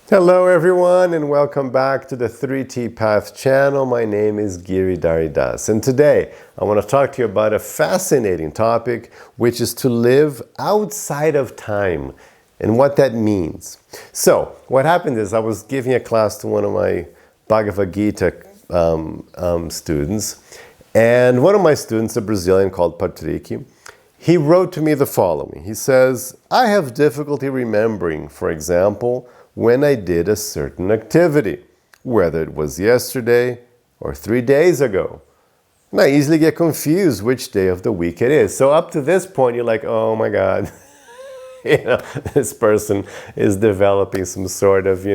Hello everyone and welcome back to the 3T Path channel. My name is Giridhari and today I want to talk to you about a fascinating topic, which is to live outside of time and what that means. So what happened is I was giving a class to one of my Bhagavad Gita students, and one of my students, a Brazilian called Patrick, he wrote to me the following. He says, I have difficulty remembering, for example, when I did a certain activity, whether it was yesterday or 3 days ago. And I easily get confused which day of the week it is. So up to this point, you're like, oh my God, this person is developing some sort of,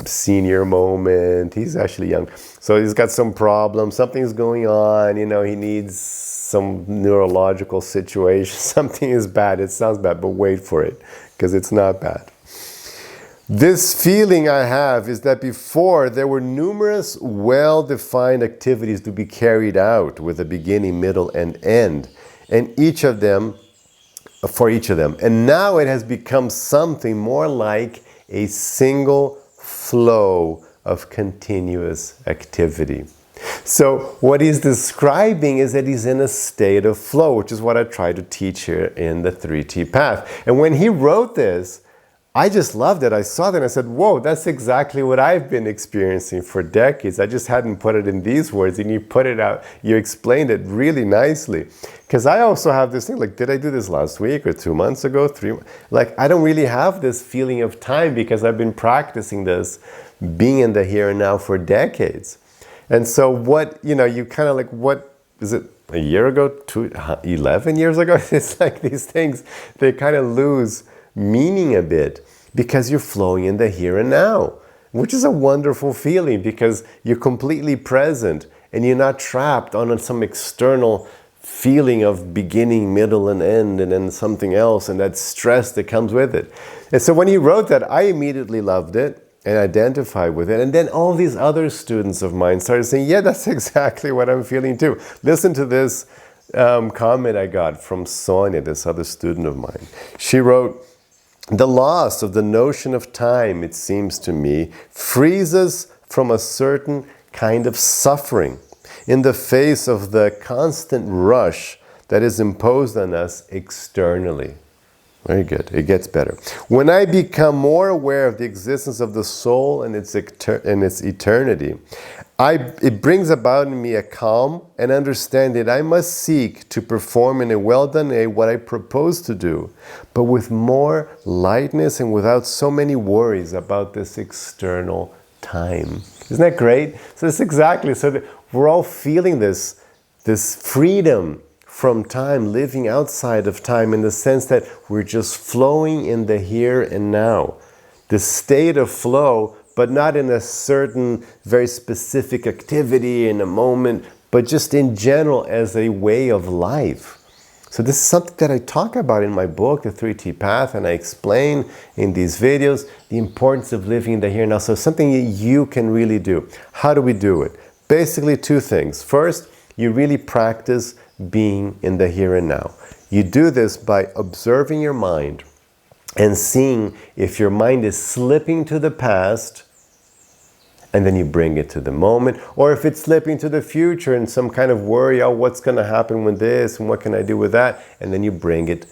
senior moment. He's actually young. So he's got some problem, something's going on, he needs some neurological situation. Something is bad. It sounds bad, but wait for it, because it's not bad. This feeling I have is that before there were numerous well-defined activities to be carried out with a beginning, middle, and end, and for each of them. And now it has become something more like a single flow of continuous activity. So what he's describing is that he's in a state of flow, which is what I try to teach here in the 3T Path. And when he wrote this, I just loved it. I saw that and I said, whoa, that's exactly what I've been experiencing for decades. I just hadn't put it in these words, and you put it out, you explained it really nicely. Because I also have this thing, like, did I do this last week or 2 months ago, 3 months? Like, I don't really have this feeling of time because I've been practicing this, being in the here and now for decades. And so what, you kind of like, what is it, a year ago, 11 years ago? It's like these things, they kind of lose meaning a bit because you're flowing in the here and now, which is a wonderful feeling because you're completely present and you're not trapped on some external feeling of beginning, middle, and end, and then something else, and that stress that comes with it. And so when he wrote that, I immediately loved it and identified with it. And then all these other students of mine started saying, yeah, that's exactly what I'm feeling too. Listen to this comment I got from Sonia, this other student of mine. She wrote, the loss of the notion of time, it seems to me, frees us from a certain kind of suffering in the face of the constant rush that is imposed on us externally. Very good. It gets better. When I become more aware of the existence of the soul and its eternity, it brings about in me a calm and understanding that I must seek to perform in a well-done way what I propose to do, but with more lightness and without so many worries about this external time. Isn't that great? So it's exactly, so that we're all feeling this freedom from time, living outside of time, in the sense that we're just flowing in the here and now. The state of flow, but not in a certain very specific activity in a moment, but just in general as a way of life. So this is something that I talk about in my book, The 3T Path, and I explain in these videos the importance of living in the here and now. So something that you can really do. How do we do it? Basically two things. First, you really practice being in the here and now. You do this by observing your mind and seeing if your mind is slipping to the past, and then you bring it to the moment, or if it's slipping to the future and some kind of worry, oh, what's going to happen with this and what can I do with that, and then you bring it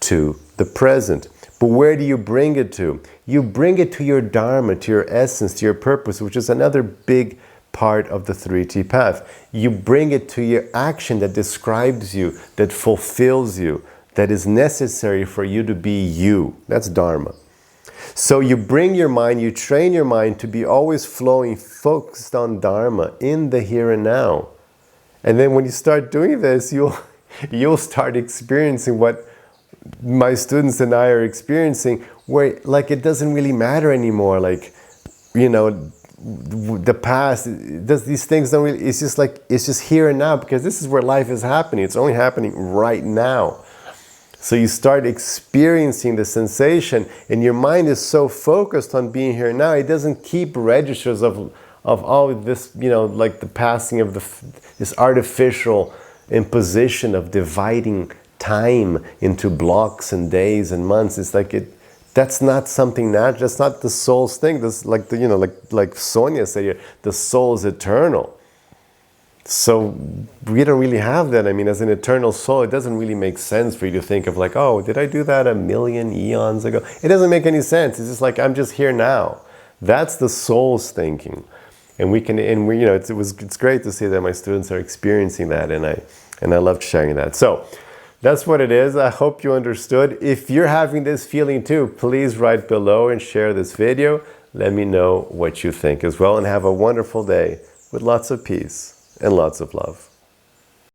to the present. But where do you bring it to? You bring it to your dharma, to your essence, to your purpose, which is another big part of the 3T Path. You bring it to your action that describes you, that fulfills you, that is necessary for you to be you. That's dharma. So you bring your mind, you train your mind to be always flowing, focused on dharma in the here and now. And then when you start doing this, you'll start experiencing what my students and I are experiencing, where like it doesn't really matter anymore. Like, the past, these things don't really, it's just here and now, because this is where life is happening. It's only happening right now. So you start experiencing the sensation, and your mind is so focused on being here now, it doesn't keep registers of all this, like the passing of this artificial imposition of dividing time into blocks and days and months. It's like it That's not something natural. That's not the soul's thing. This, like the, like Sonia said here, the soul is eternal. So we don't really have that. I mean, as an eternal soul, it doesn't really make sense for you to think of like, oh, did I do that a million eons ago? It doesn't make any sense. It's just like, I'm just here now. That's the soul's thinking. And we can, and we, it's great to see that my students are experiencing that, and I loved sharing that. So that's what it is. I hope you understood. If you're having this feeling too, please write below and share this video. Let me know what you think as well, and have a wonderful day with lots of peace and lots of love.